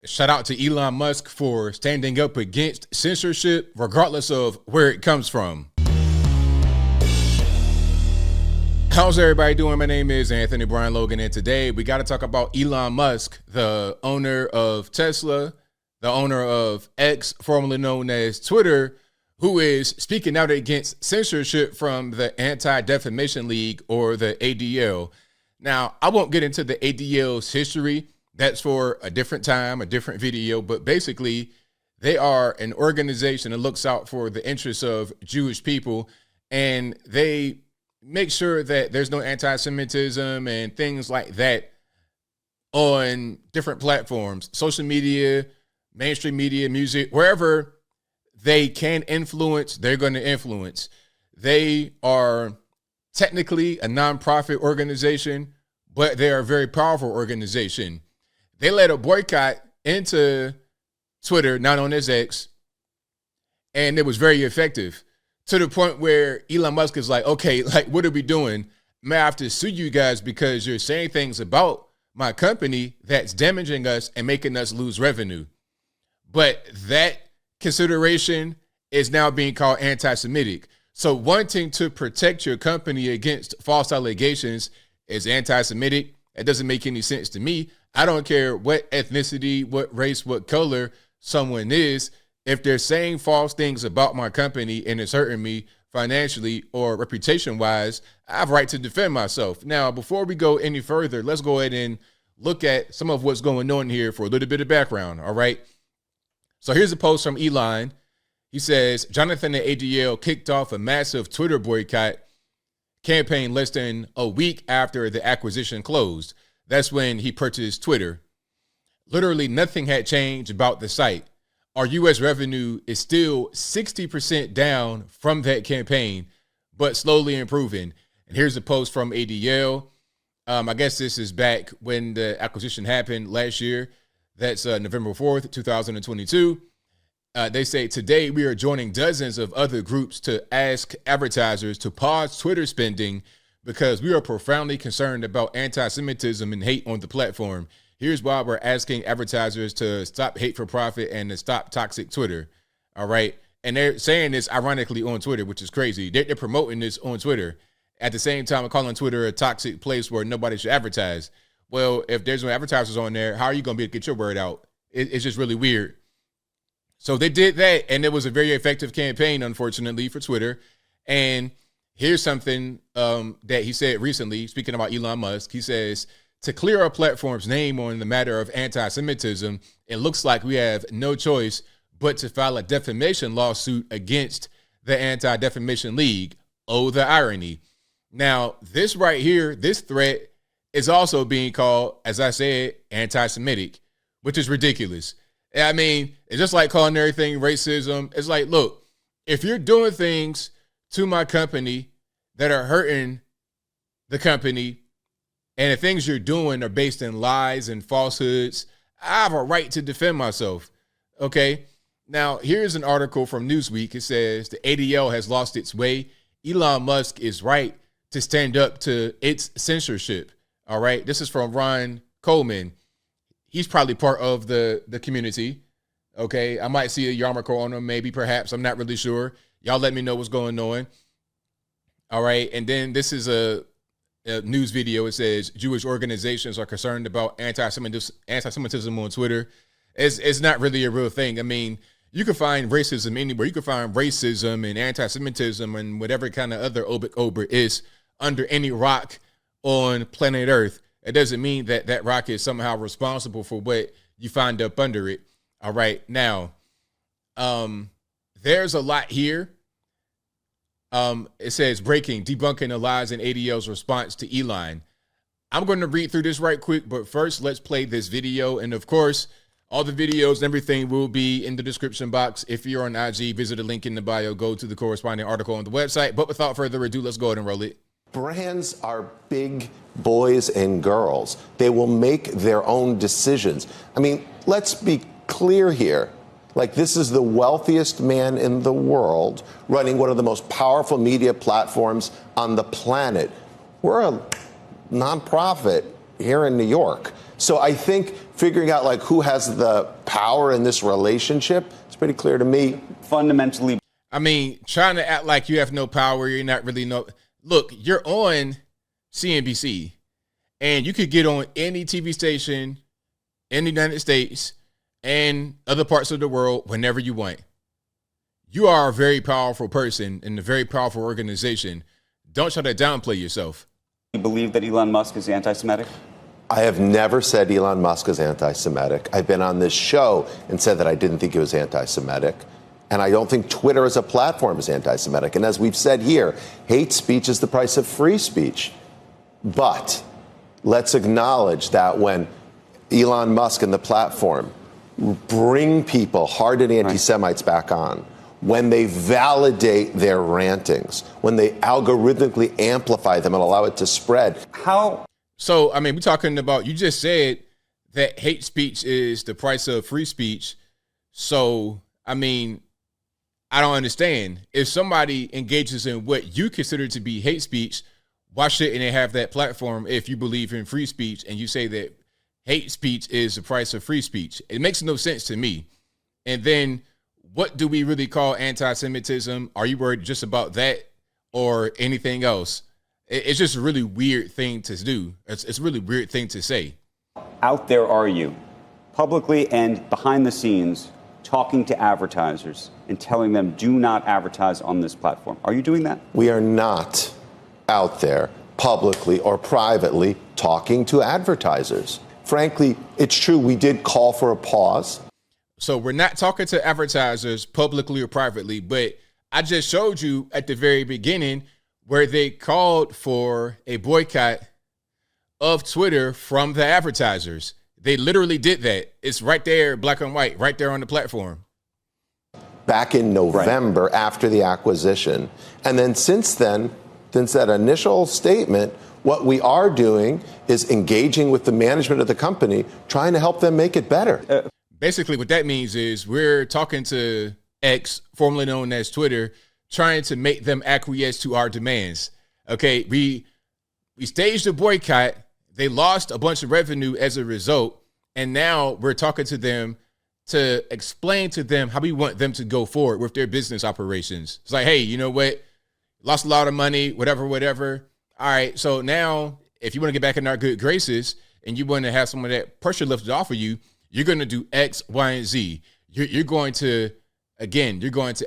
Shout out to Elon Musk for standing up against censorship, regardless of where it comes from. How's everybody doing? My name is Anthony Brian Logan, and today we got to talk about Elon Musk, the owner of Tesla, the owner of X, formerly known as Twitter, who is speaking out against censorship from the Anti-Defamation League, or the ADL. Now, I won't get into the ADL's history. That's for a different time, a different video. But basically, they are an organization that looks out for the interests of Jewish people, and they make sure that there's no anti-Semitism and things like that on different platforms, social media, mainstream media, music, wherever they can influence, they're going to influence. They are technically a nonprofit organization, but they are a very powerful organization. They led a boycott into Twitter, now known as X, and it was very effective, to the point where Elon Musk is like, okay, like, what are we doing? May I have to sue you guys because you're saying things about my company that's damaging us and making us lose revenue. But that consideration is now being called anti-Semitic. So wanting to protect your company against false allegations is anti-Semitic. It doesn't make any sense to me. I don't care what ethnicity, what race, what color someone is. If they're saying false things about my company and it's hurting me financially or reputation-wise, I have a right to defend myself. Now, before we go any further, let's go ahead and look at some of what's going on here for a little bit of background, all right? So here's a post from Elon. He says, Jonathan and ADL kicked off a massive Twitter boycott campaign less than a week after the acquisition closed. That's when he purchased Twitter. Literally nothing had changed about the site. Our U.S. revenue is still 60% down from that campaign, but slowly improving. And here's a post from ADL. I guess this is back when the acquisition happened last year. That's November 4th, 2022. They say, today we are joining dozens of other groups to ask advertisers to pause Twitter spending because we are profoundly concerned about anti-Semitism and hate on the platform. Here's why we're asking advertisers to stop hate for profit and to stop toxic Twitter. All right. And they're saying this ironically on Twitter, which is crazy. They're promoting this on Twitter. At the same time, calling Twitter a toxic place where nobody should advertise. Well, if there's no advertisers on there, how are you going to be able to get your word out? It's just really weird. So they did that, and it was a very effective campaign, unfortunately, for Twitter. And here's something that he said recently, speaking about Elon Musk. He says, to clear our platform's name on the matter of anti-Semitism, it looks like we have no choice but to file a defamation lawsuit against the Anti-Defamation League. Oh, the irony. Now, this right here, this threat is also being called, as I said, anti-Semitic, which is ridiculous. I mean, it's just like calling everything racism. It's like, look, if you're doing things to my company that are hurting the company, and the things you're doing are based in lies and falsehoods, I have a right to defend myself. Okay. Now, here's an article from Newsweek. It says the ADL has lost its way. Elon Musk is right to stand up to its censorship. All right. This is from Ron Coleman. He's probably part of the community. Okay. I might see a yarmulke on him, maybe, perhaps. I'm not really sure. Y'all let me know what's going on. All right. And then this is a news video. It says Jewish organizations are concerned about anti-Semitism on Twitter. It's not really a real thing. I mean, you can find racism anywhere. You can find racism and anti-Semitism and whatever kind of other ober is under any rock on planet Earth. It doesn't mean that that rock is somehow responsible for what you find up under it. All right. Now, there's a lot here. It says breaking, debunking the lies in ADL's response to Elon. I'm going to read through this right quick, but first let's play this video. And of course, all the videos and everything will be in the description box. If you're on IG, visit the link in the bio, go to the corresponding article on the website. But without further ado, let's go ahead and roll it. Brands are big boys and girls. They will make their own decisions. I mean, let's be clear here. Like, this is the wealthiest man in the world running one of the most powerful media platforms on the planet. We're a nonprofit here in New York. So I think figuring out like who has the power in this relationship, it's pretty clear to me. Fundamentally. I mean, trying to act like you have no power, you're not really look, you're on CNBC and you could get on any TV station in the United States and other parts of the world whenever you want. You are a very powerful person in a very powerful organization. Don't try to downplay yourself. You believe that Elon Musk is anti-Semitic? I have never said Elon Musk is anti-Semitic. I've been on this show and said that I didn't think it was anti-Semitic. And I don't think Twitter as a platform is anti-Semitic. And as we've said here, hate speech is the price of free speech. But let's acknowledge that when Elon Musk and the platform bring people, hardened anti-Semites, back on, when they validate their rantings, when they algorithmically amplify them and allow it to spread. How? So, I mean, we're talking about, you just said that hate speech is the price of free speech. So, I mean, I don't understand. If somebody engages in what you consider to be hate speech, why shouldn't they have that platform if you believe in free speech and you say that hate speech is the price of free speech? It makes no sense to me. And then what do we really call anti-Semitism? Are you worried just about that or anything else? It's just a really weird thing to do. It's a really weird thing to say. Out there are you, publicly and behind the scenes, talking to advertisers and telling them do not advertise on this platform. Are you doing that? We are not out there publicly or privately talking to advertisers. Frankly, it's true, we did call for a pause. So we're not talking to advertisers publicly or privately, but I just showed you at the very beginning where they called for a boycott of Twitter from the advertisers. They literally did that. It's right there, black and white, right there on the platform. Back in November, after the acquisition. And then since then, since that initial statement, what we are doing is engaging with the management of the company, trying to help them make it better. Basically, what that means is we're talking to X, formerly known as Twitter, trying to make them acquiesce to our demands. Okay, we staged a boycott. They lost a bunch of revenue as a result. And now we're talking to them to explain to them how we want them to go forward with their business operations. It's like, hey, you know what? Lost a lot of money, whatever. All right, so now if you want to get back in our good graces and you want to have some of that pressure lifted off of you, you're going to do X, Y, and Z. You're going to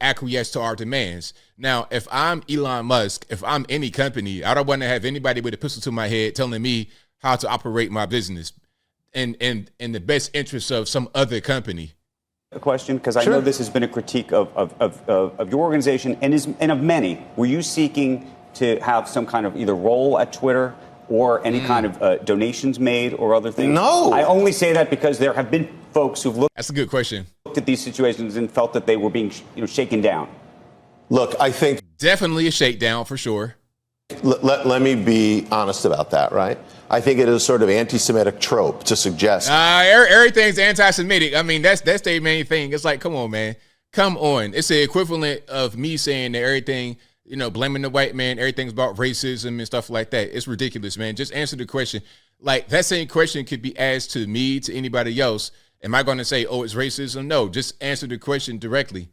acquiesce to our demands. Now, if I'm Elon Musk, if I'm any company, I don't want to have anybody with a pistol to my head telling me how to operate my business in the best interest of some other company. A question, because I know this has been a critique of your organization and of many. Were you seeking to have some kind of either role at Twitter or any kind of donations made or other things? No. I only say that because there have been folks who've looked. That's a good question. Looked at these situations and felt that they were being shaken down. Look, I think definitely a shakedown for sure. Let me be honest about that, right? I think it is sort of anti-Semitic trope to suggest everything's anti-Semitic. I mean, that's their main thing. It's like, come on, man. Come on. It's the equivalent of me saying that everything, blaming the white man, everything's about racism and stuff like that. It's ridiculous, man. Just answer the question. Like, that same question could be asked to me, to anybody else. Am I going to say, oh, it's racism? No, just answer the question directly.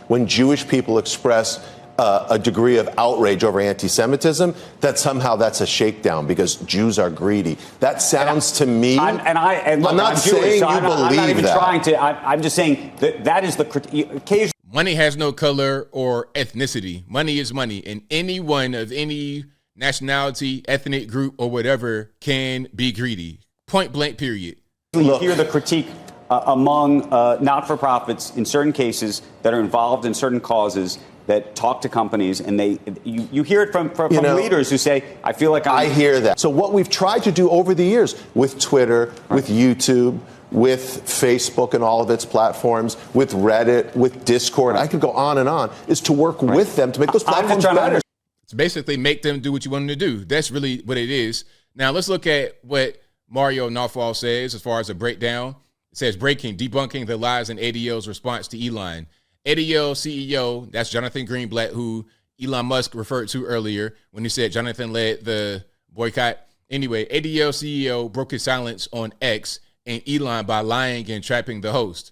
When Jewish people express a degree of outrage over anti-Semitism, that somehow that's a shakedown because Jews are greedy. That sounds to me. I'm not saying you believe I'm not even that. trying to. I'm just saying that is the occasion. Money has no color or ethnicity. Money is money, and anyone of any nationality, ethnic group, or whatever can be greedy. Point blank. Period. You hear the critique among not-for-profits in certain cases that are involved in certain causes that talk to companies, and you hear it from leaders who say, I feel like I hear that. So what we've tried to do over the years with Twitter, with YouTube, with Facebook and all of its platforms, with Reddit, with Discord, I could go on and on, is to work with them to make those platforms better. It's basically make them do what you want them to do. That's really what it is. Now let's look at what Mario Nawfal says as far as a breakdown. It says, breaking, debunking the lies in ADL's response to Elon. ADL CEO, that's Jonathan Greenblatt, who Elon Musk referred to earlier when he said Jonathan led the boycott. Anyway, ADL CEO broke his silence on X and Elon by lying and trapping the host.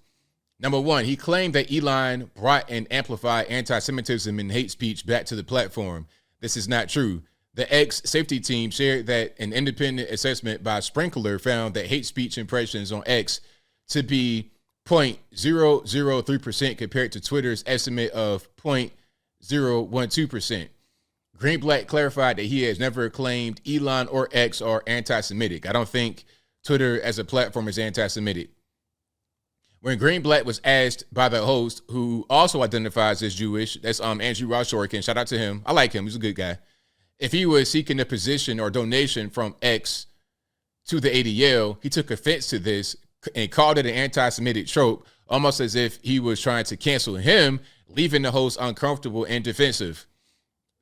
Number one, he claimed that Elon brought and amplified anti-Semitism and hate speech back to the platform. This is not true. The X safety team shared that an independent assessment by Sprinkler found that hate speech impressions on X to be 0.003% compared to Twitter's estimate of 0.012%. Greenblatt clarified that he has never claimed Elon or X are anti-Semitic. I don't think Twitter as a platform is anti-Semitic. When Greenblatt was asked by the host, who also identifies as Jewish, that's Andrew Roshorkin, shout out to him. I like him. He's a good guy. If he was seeking a position or donation from X to the ADL, he took offense to this and called it an anti-Semitic trope, almost as if he was trying to cancel him, leaving the host uncomfortable and defensive.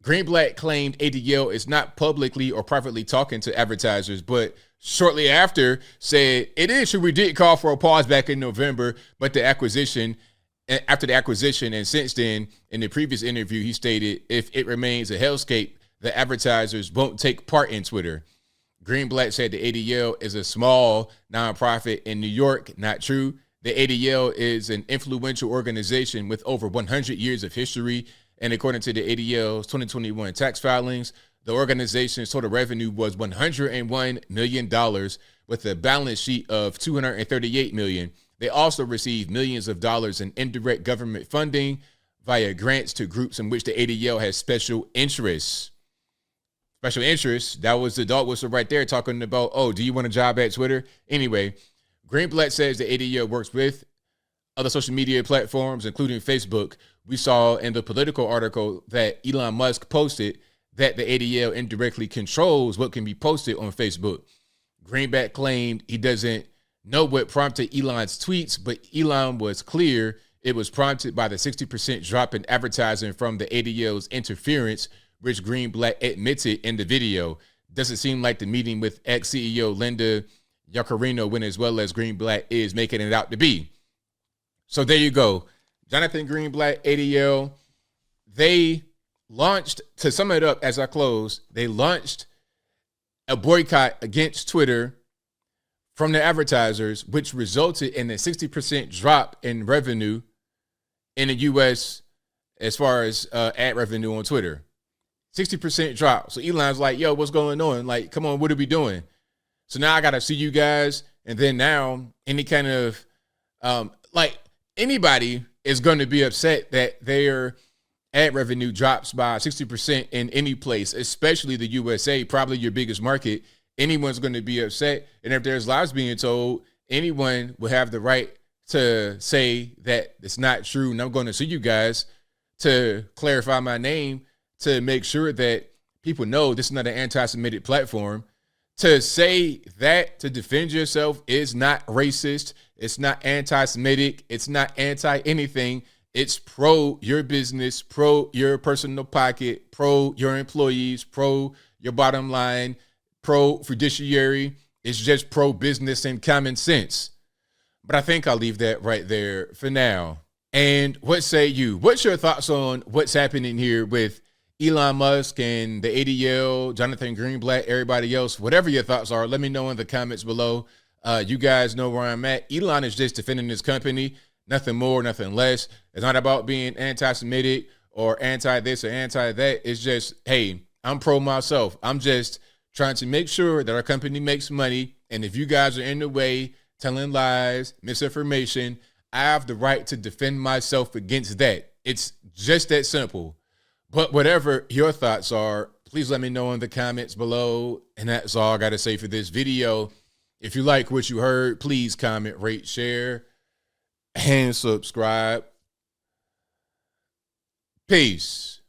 Greenblatt claimed ADL is not publicly or privately talking to advertisers, but shortly after said, it is true we did call for a pause back in November, but after the acquisition and since then, in the previous interview, he stated, if it remains a hellscape, the advertisers won't take part in Twitter. Greenblatt said the ADL is a small nonprofit in New York. Not true. The ADL is an influential organization with over 100 years of history. And according to the ADL's 2021 tax filings, the organization's total revenue was $101 million with a balance sheet of $238 million. They also received millions of dollars in indirect government funding via grants to groups in which the ADL has special interests. Special interests, that was the dog whistle right there talking about, oh, do you want a job at Twitter? Anyway, Greenblatt says the ADL works with other social media platforms, including Facebook. We saw in the Political article that Elon Musk posted that the ADL indirectly controls what can be posted on Facebook. Greenblatt claimed he doesn't know what prompted Elon's tweets, but Elon was clear it was prompted by the 60% drop in advertising from the ADL's interference, which Greenblatt admitted in the video. Doesn't seem like the meeting with ex-CEO Linda Yaccarino went as well as Greenblatt is making it out to be. So there you go. Jonathan Greenblatt, ADL, they launched, to sum it up as I close, they launched a boycott against Twitter from the advertisers, which resulted in a 60% drop in revenue in the U.S. as far as ad revenue on Twitter. 60% drop. So Elon's like, yo, what's going on? Like, come on, what are we doing? So now I got to see you guys. And then now any kind of, anybody is going to be upset that their ad revenue drops by 60% in any place, especially the USA, probably your biggest market. Anyone's going to be upset. And if there's lies being told, anyone will have the right to say that it's not true. And I'm going to sue you guys to clarify my name to make sure that people know this is not an anti-Semitic platform. To say that, to defend yourself, is not racist. It's not anti-Semitic. It's not anti-anything. It's pro your business, pro your personal pocket, pro your employees, pro your bottom line, pro fiduciary. It's just pro business and common sense. But I think I'll leave that right there for now. And what say you? What's your thoughts on what's happening here with Elon Musk and the ADL, Jonathan Greenblatt, everybody else? Whatever your thoughts are, let me know in the comments below. You guys know where I'm at. Elon is just defending his company. Nothing more, nothing less. It's not about being anti-Semitic or anti-this or anti-that. It's just, hey, I'm pro myself. I'm just trying to make sure that our company makes money. And if you guys are in the way, telling lies, misinformation, I have the right to defend myself against that. It's just that simple. But whatever your thoughts are, please let me know in the comments below. And that's all I got to say for this video. If you like what you heard, please comment, rate, share, and subscribe. Peace.